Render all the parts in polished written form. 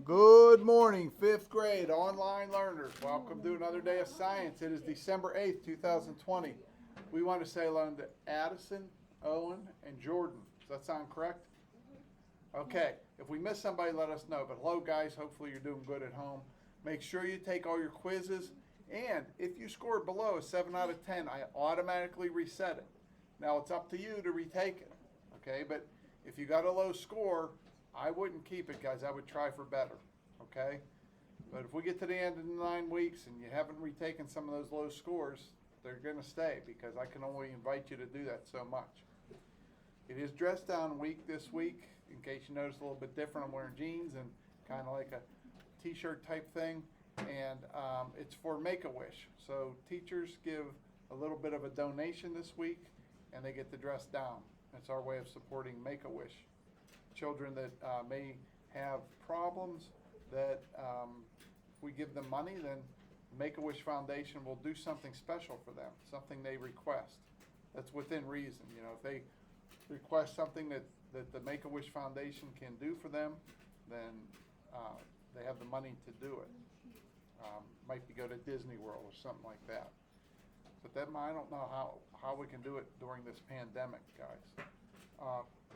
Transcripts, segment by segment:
Good morning, fifth grade online learners. Welcome to another day of science. It is December 8th, 2020. We want to say hello to Addison, Owen, and Jordan. Does that sound correct? Okay, if we miss somebody, let us know. But hello, guys. Hopefully, you're doing good at home. Make sure you take all your quizzes. And if you scored below a 7 out of 10, I automatically reset it. Now, it's up to you to retake it. Okay, but if you got a low score, I wouldn't keep it, guys. I would try for better, okay? But if we get to the end of the 9 weeks and you haven't retaken some of those low scores, they're going to stay because I can only invite you to do that so much. It is dress down week this week. In case you notice a little bit different, I'm wearing jeans and kind of like a t-shirt type thing. And it's for Make-A-Wish. So teachers give a little bit of a donation this week and they get to dress down. It's our way of supporting Make-A-Wish. Children that may have problems that if we give them money, then Make-A-Wish Foundation will do something special for them, something they request. That's within reason. You know, if they request something that the Make-A-Wish Foundation can do for them, then they have the money to do it. Might be go to Disney World or something like that. But that I don't know how we can do it during this pandemic, guys.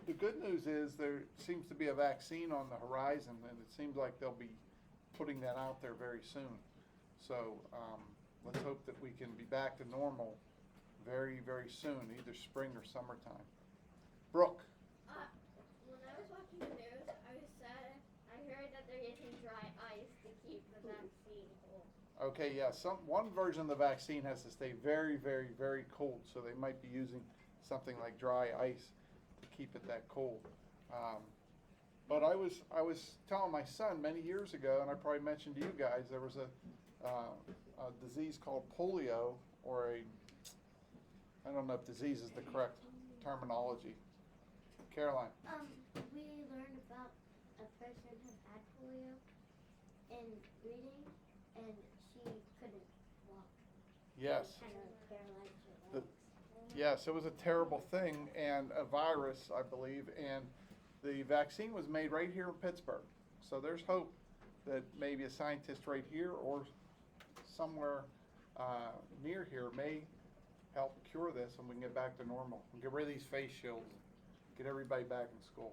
The good news is there seems to be a vaccine on the horizon, and it seems like they'll be putting that out there very soon. So let's hope that we can be back to normal very, very soon, either spring or summertime. Brooke. When I was watching the news, I heard that they're using dry ice to keep the vaccine cold. Okay, yeah, one version of the vaccine has to stay very, very, very cold, so they might be using something like dry ice to keep it that cold. But I was telling my son many years ago, and I probably mentioned to you guys, there was a disease called polio, or I don't know if disease is the correct terminology. Caroline. We learned about a person who had polio in reading, and she couldn't walk. Yes. Kind of paralyzed her legs. Yes, it was a terrible thing, and a virus, I believe, and the vaccine was made right here in Pittsburgh. So there's hope that maybe a scientist right here or somewhere near here may help cure this and we can get back to normal and get rid of these face shields, get everybody back in school.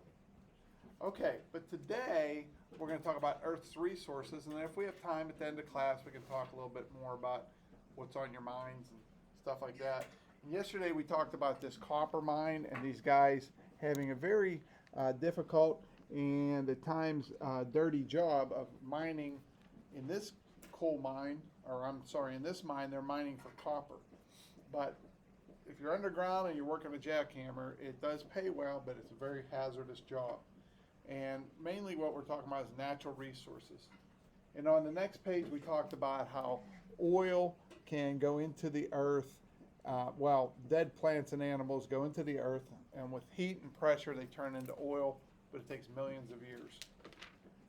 Okay, but today we're going to talk about Earth's resources, and then if we have time at the end of class, we can talk a little bit more about what's on your minds and stuff like that. And yesterday we talked about this copper mine and these guys having a very difficult and at times dirty job of mining in this coal mine, or I'm sorry, in this mine they're mining for copper. But if you're underground and you're working a jackhammer, it does pay well, but it's a very hazardous job. And mainly what we're talking about is natural resources. And on the next page, we talked about how oil can go into the earth. Dead plants and animals go into the earth, and with heat and pressure, they turn into oil, but it takes millions of years.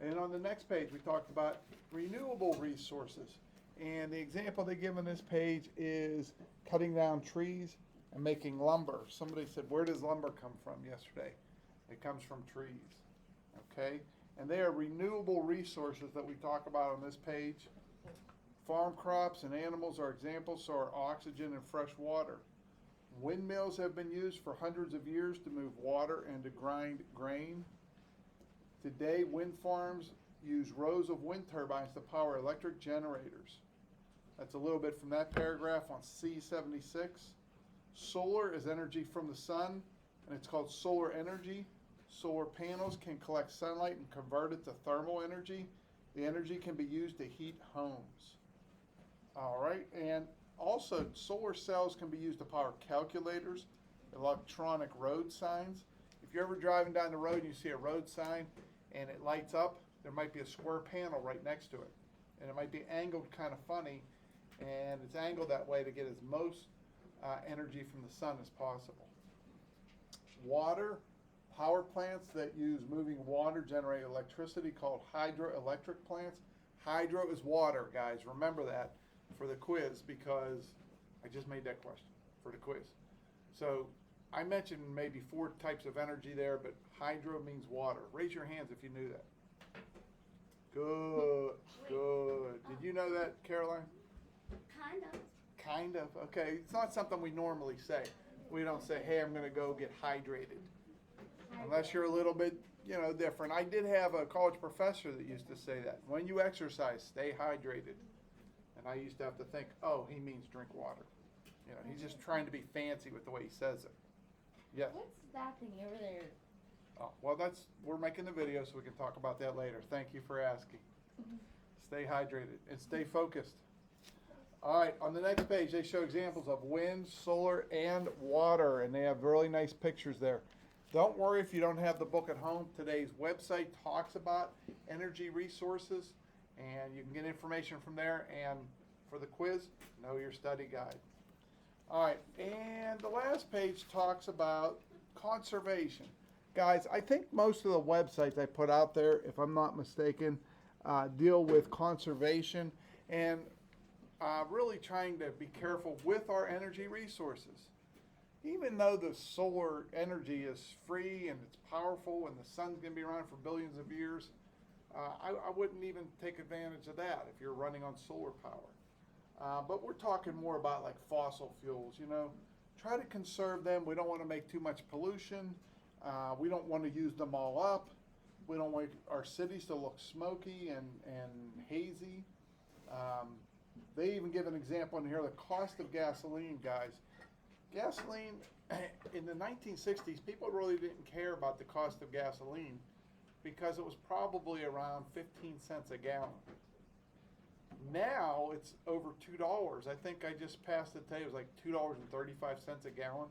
And on the next page, we talked about renewable resources. And the example they give on this page is cutting down trees and making lumber. Somebody said, where does lumber come from yesterday? It comes from trees. Okay? And they are renewable resources that we talk about on this page. Farm crops and animals are examples, so are oxygen and fresh water. Windmills have been used for hundreds of years to move water and to grind grain. Today, wind farms use rows of wind turbines to power electric generators. That's a little bit from that paragraph on C76. Solar is energy from the sun, and it's called solar energy. Solar panels can collect sunlight and convert it to thermal energy. The energy can be used to heat homes. All right, and also solar cells can be used to power calculators, electronic road signs. If you're ever driving down the road and you see a road sign and it lights up, there might be a square panel right next to it. And it might be angled kind of funny, and it's angled that way to get as most energy from the sun as possible. Water, power plants that use moving water generate electricity called hydroelectric plants. Hydro is water, guys. Remember that for the quiz because I just made that question for the quiz. So I mentioned maybe 4 types of energy there, but hydro means water. Raise your hands if you knew that. Good, good. Did you know that, Caroline? Kind of. Kind of. Okay, it's not something we normally say. We don't say, hey, I'm going to go get hydrated. Unless you're a little bit, different. I did have a college professor that used to say that. When you exercise, stay hydrated. And I used to have to think, oh, he means drink water. He's just trying to be fancy with the way he says it. Yes. What's that thing over there? Oh, well, we're making the video, so we can talk about that later. Thank you for asking. Stay hydrated and stay focused. All right, on the next page, they show examples of wind, solar, and water, and they have really nice pictures there. Don't worry if you don't have the book at home. Today's website talks about energy resources, and you can get information from there. And for the quiz, know your study guide. All right, and the last page talks about conservation. Guys, I think most of the websites I put out there, if I'm not mistaken, deal with conservation and really trying to be careful with our energy resources. Even though the solar energy is free and it's powerful and the sun's going to be around for billions of years, I wouldn't even take advantage of that if you're running on solar power. But we're talking more about like fossil fuels, Try to conserve them. We don't want to make too much pollution. We don't want to use them all up. We don't want our cities to look smoky and hazy. They even give an example in here, the cost of gasoline, guys. Gasoline, in the 1960s, people really didn't care about the cost of gasoline because it was probably around 15 cents a gallon. Now it's over $2. I think I just passed it today. It was like $2.35 a gallon.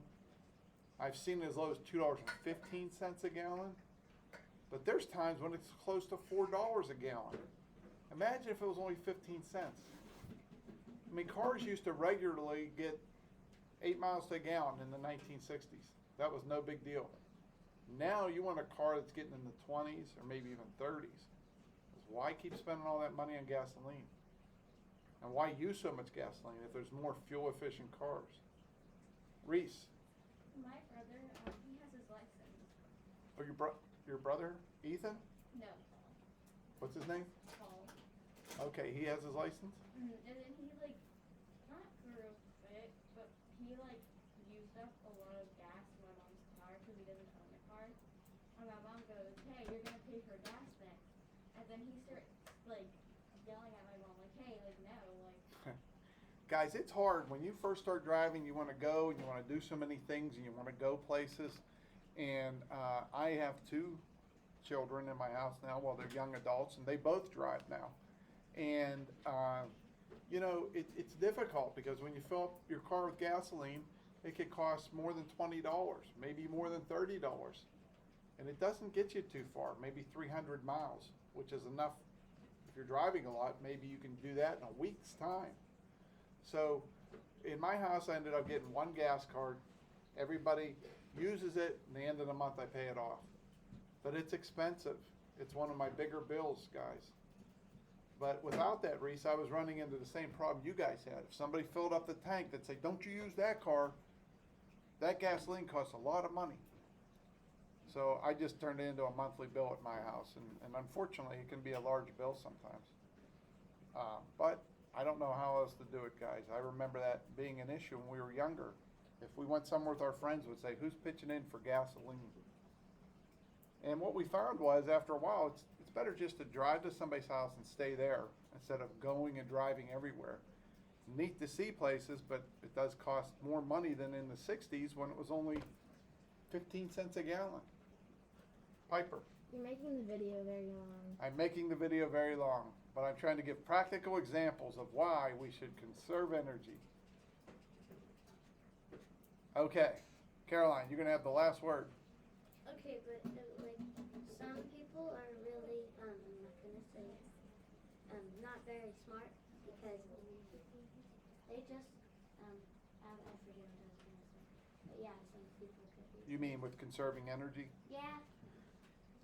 I've seen it as low as $2.15 a gallon. But there's times when it's close to $4 a gallon. Imagine if it was only 15 cents. I mean, cars used to regularly get 8 miles to a gallon in the 1960s. That was no big deal. Now you want a car that's getting in the 20s or maybe even 30s. Why keep spending all that money on gasoline? And why use so much gasoline if there's more fuel-efficient cars? Reese. My brother, he has his license. Oh, your brother, Ethan? No, What's his name? Paul. Okay, he has his license? And then he not for a bit, but he used up a lot of gas in my mom's car because he doesn't own a car. And my mom goes, hey, you're going to pay for gas then. And then he starts yelling at my mom hey, no, Guys, it's hard. When you first start driving, you want to go and you want to do so many things and you want to go places. And I have 2 children in my house now. Well, they're young adults and they both drive now. And, it's difficult because when you fill up your car with gasoline, it could cost more than $20, maybe more than $30. And it doesn't get you too far, maybe 300 miles, which is enough. If you're driving a lot, maybe you can do that in a week's time. So in my house, I ended up getting 1 gas card. Everybody uses it, and the end of the month I pay it off. But it's expensive. It's one of my bigger bills, guys. But without that, Reese, I was running into the same problem you guys had. If somebody filled up the tank, they'd say, don't you use that car. That gasoline costs a lot of money. So I just turned it into a monthly bill at my house. And unfortunately, it can be a large bill sometimes. But I don't know how else to do it, guys. I remember that being an issue when we were younger. If we went somewhere with our friends, we'd say, who's pitching in for gasoline? And what we found was, after a while, it's better just to drive to somebody's house and stay there instead of going and driving everywhere. Neat to see places, but it does cost more money than in the 60s when it was only 15 cents a gallon. Piper. You're making the video very long. I'm making the video very long, but I'm trying to give practical examples of why we should conserve energy. Okay, Caroline, you're going to have the last word. Okay, but some people are really, I'm not gonna say it, not very smart because they just, I forget what I was gonna say. But yeah, some people could be. You mean with conserving energy? Yeah.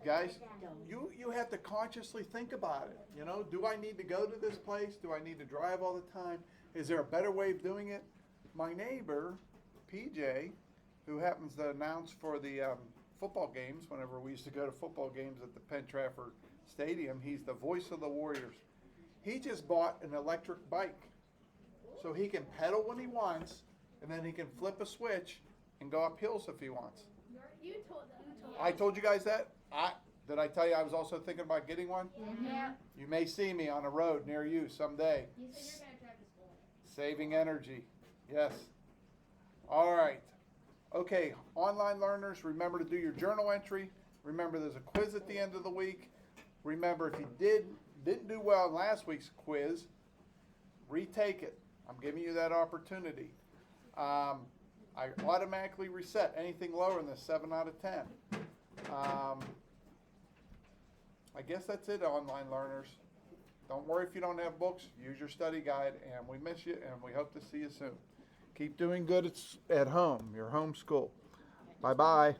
Guys, Like that. you have to consciously think about it. Do I need to go to this place? Do I need to drive all the time? Is there a better way of doing it? My neighbor, PJ, who happens to announce for the football games whenever we used to go to football games at the Penn Trafford Stadium. He's the voice of the Warriors. He just bought an electric bike. So he can pedal when he wants, and then he can flip a switch and go up hills if he wants. You told them. I told you guys that? Did I tell you I was also thinking about getting one? Yeah. You may see me on a road near you someday. You said you're gonna drive to school. Saving energy. Yes. All right. Okay, online learners, remember to do your journal entry. Remember there's a quiz at the end of the week. Remember if you didn't do well in last week's quiz, retake it. I'm giving you that opportunity. I automatically reset anything lower than 7 out of 10. I guess that's it, online learners. Don't worry if you don't have books. Use your study guide, and we miss you, and we hope to see you soon. Keep doing good at home, your home school. Bye-bye.